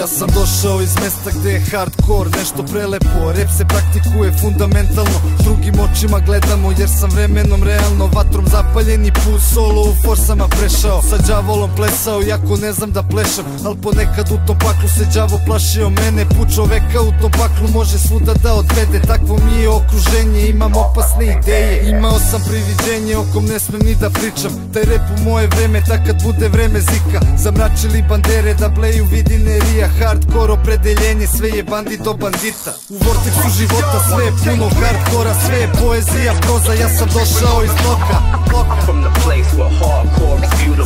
Ja sam došao iz mesta gde je hardcore nešto prelepo, rap se praktikuje fundamentalno, drugim očima gledamo jer sam vremenom realno vatrom zapaljeni put solo u forsama prešao, sa đavolom plesao iako ne znam da plešam, al ponekad u tom paklu se đavo plašio mene, put čoveka u tom paklu može svuda da odvede, takvo mi je okruženje, imam opasne ideje, imao sam priviđenje o kom ne smem ni da pričam, taj rap u moje vreme, tak kad bude vreme zika, zamračili bandere da bleju vidinerija, hardcore opredeljenje, sve je bandit do bandita. U vorteksu života sve je puno hardkora, sve je poezija, proza, ja sam došao iz bloka.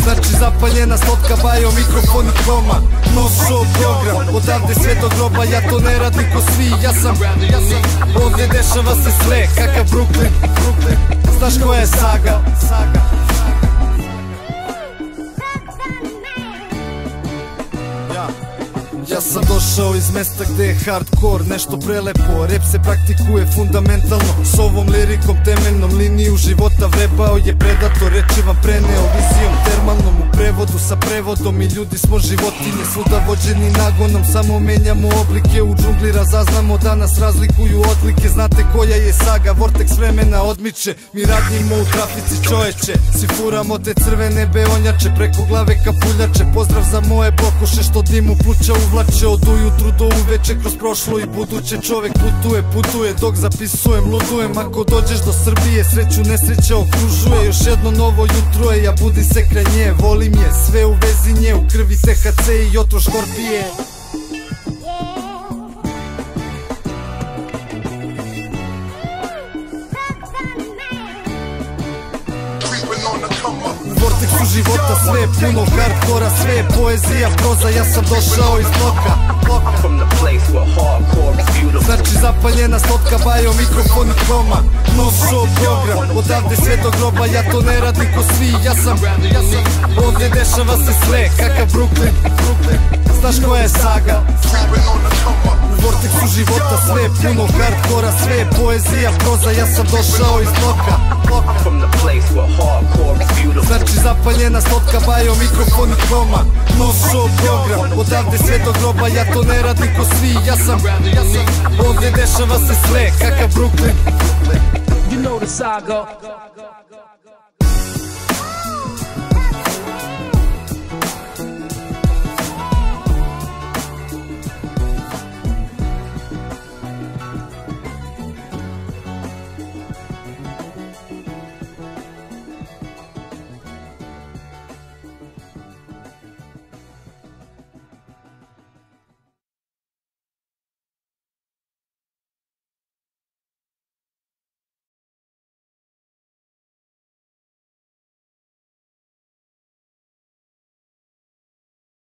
Znači zapaljena slotka, bajo, mikrofon i kroma, no show program, odavde sve do groba, ja to ne radim ko svi, ja sam ovdje dešava se sve, kakav Brooklyn, znaš koja je saga. Ja sam došao iz mesta gde je hardcore nešto prelepo, rap se praktikuje fundamentalno, s ovom lirikom temeljnom liniju života vrebao je predator, reči vam preneo vizijom termalnom, u prevodu sa prevodom, i ljudi smo životinje, svuda vođeni nagonom, samo menjamo oblike, u džungli razaznamo da nas razlikuju odlike, znate koja je saga, vorteks vremena odmiče, mi radimo u trafici čoveče, si furamo te crvene beonjače, preko glave kapuljače, pozdrav za moje blokuše što dimu pluća uvlače, od ujutru do uveče, kroz prošlo i buduće čovek putuje, dok zapisujem, ludujem, ako dođeš do Srbije, sreću nesreća okružuje, još jedno novo jutro je, ja budi se kraj nje, volim je, sve u vezi nje, u krvi THC i otro škorpije. U vorteksu života sve je puno hardkora, sve je poezija, proza, ja sam došao iz bloka. Znači zapaljena slotka, bajo, mikrofon i kroma, no show program, odavde sve do groba, ja to ne radim ko svi, ja sam ovdje dešava se sve, kakav Brooklyn, znaš koja je saga. U vorteksu života sve je puno hardkora, sve je poezija, proza, ja sam došao iz bloka. Znači zapaljena slotka, bajo, mikrofon i kroma, no show program, odavde sve do groba, ja to ne radim ko svi, ja sam ovdje dešava se sve, kakav Brooklyn. You know the saga.